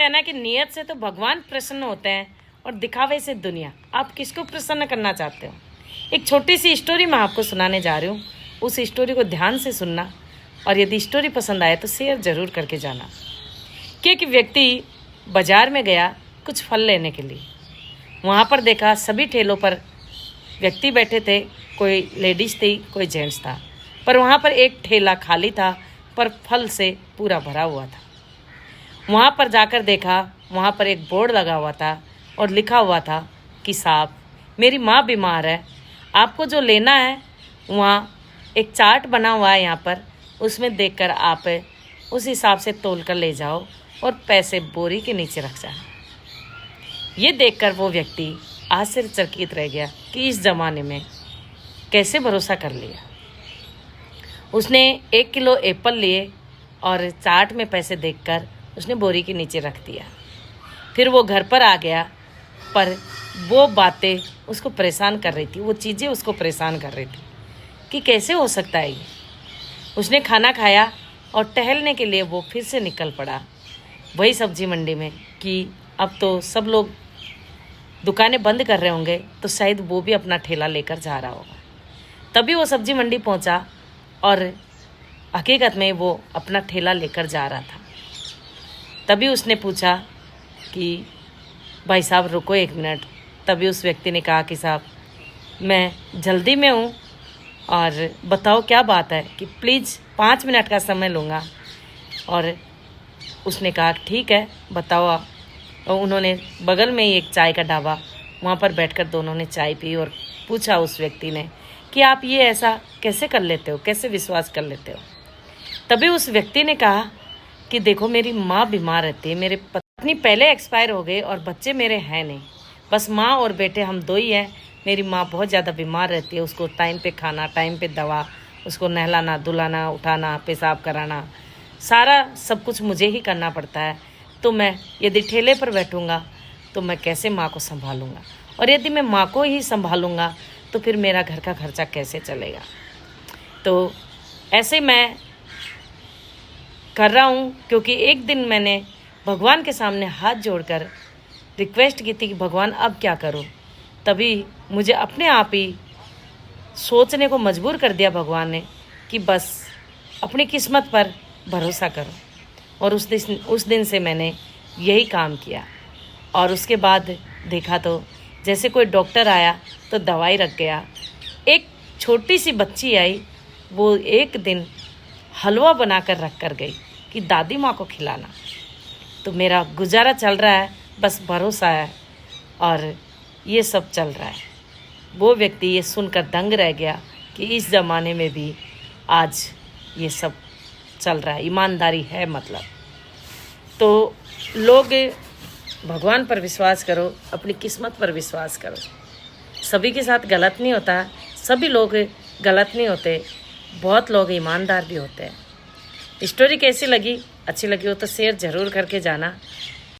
है ना कि नियत से तो भगवान प्रसन्न होते हैं और दिखावे से दुनिया। आप किसको प्रसन्न करना चाहते हो? एक छोटी सी स्टोरी मैं आपको सुनाने जा रही हूँ। उस स्टोरी को ध्यान से सुनना और यदि स्टोरी पसंद आए तो शेयर जरूर करके जाना। कि एक व्यक्ति बाजार में गया कुछ फल लेने के लिए। वहाँ पर देखा सभी ठेलों पर व्यक्ति बैठे थे, कोई लेडीज थी, कोई जेंट्स था, पर वहाँ पर एक ठेला खाली था पर फल से पूरा भरा हुआ था। वहाँ पर जाकर देखा, वहाँ पर एक बोर्ड लगा हुआ था और लिखा हुआ था कि साहब मेरी माँ बीमार है, आपको जो लेना है वहाँ एक चार्ट बना हुआ है यहाँ पर, उसमें देखकर आप उस हिसाब से तोल कर ले जाओ और पैसे बोरी के नीचे रख जाओ। ये देखकर वो व्यक्ति आश्चर्यचकित रह गया कि इस ज़माने में कैसे भरोसा कर लिया। उसने 1 किलो एप्पल लिए और चार्ट में पैसे देखकर उसने बोरी के नीचे रख दिया। फिर वो घर पर आ गया, पर वो बातें उसको परेशान कर रही थी, वो चीज़ें उसको परेशान कर रही थी कि कैसे हो सकता है ये। उसने खाना खाया और टहलने के लिए वो फिर से निकल पड़ा वही सब्जी मंडी में कि अब तो सब लोग दुकानें बंद कर रहे होंगे, तो शायद वो भी अपना ठेला लेकर जा रहा होगा। तभी वो सब्जी मंडी पहुंचा और हकीकत में वो अपना ठेला लेकर जा रहा था। तभी उसने पूछा कि भाई साहब रुको 1 मिनट। तभी उस व्यक्ति ने कहा कि साहब मैं जल्दी में हूँ और बताओ क्या बात है, कि प्लीज़ 5 मिनट का समय लूँगा। और उसने कहा ठीक है बताओ आप। और उन्होंने बगल में ही एक चाय का ढाबा, वहाँ पर बैठकर दोनों ने चाय पी और पूछा उस व्यक्ति ने कि आप ये ऐसा कैसे कर लेते हो, कैसे विश्वास कर लेते हो। तभी उस व्यक्ति ने कहा कि देखो मेरी माँ बीमार रहती है, मेरे पत्नी पहले एक्सपायर हो गए और बच्चे मेरे हैं नहीं, बस माँ और बेटे हम 2 ही हैं। मेरी माँ बहुत ज़्यादा बीमार रहती है, उसको टाइम पे खाना, टाइम पे दवा, उसको नहलाना धुलाना, उठाना, पेशाब कराना, सारा सब कुछ मुझे ही करना पड़ता है। तो मैं यदि ठेले पर बैठूँगा तो मैं कैसे माँ को संभालूँगा, और यदि मैं माँ को ही संभालूँगा तो फिर मेरा घर का खर्चा कैसे चलेगा। तो ऐसे मैं कर रहा हूँ क्योंकि एक दिन मैंने भगवान के सामने हाथ जोड़कर रिक्वेस्ट की थी कि भगवान अब क्या करूँ। तभी मुझे अपने आप ही सोचने को मजबूर कर दिया भगवान ने कि बस अपनी किस्मत पर भरोसा करो। और उस दिन से मैंने यही काम किया। और उसके बाद देखा तो जैसे कोई डॉक्टर आया तो दवाई रख गया। एक छोटी सी बच्ची आई, वो एक दिन हलवा बनाकर रख कर गई कि दादी माँ को खिलाना। तो मेरा गुजारा चल रहा है, बस भरोसा है और ये सब चल रहा है। वो व्यक्ति ये सुनकर दंग रह गया कि इस ज़माने में भी आज ये सब चल रहा है, ईमानदारी है मतलब। तो लोग भगवान पर विश्वास करो, अपनी किस्मत पर विश्वास करो। सभी के साथ गलत नहीं होता, सभी लोग गलत नहीं होते, बहुत लोग ईमानदार भी होते हैं। स्टोरी कैसी लगी? अच्छी लगी हो तो शेयर ज़रूर करके जाना।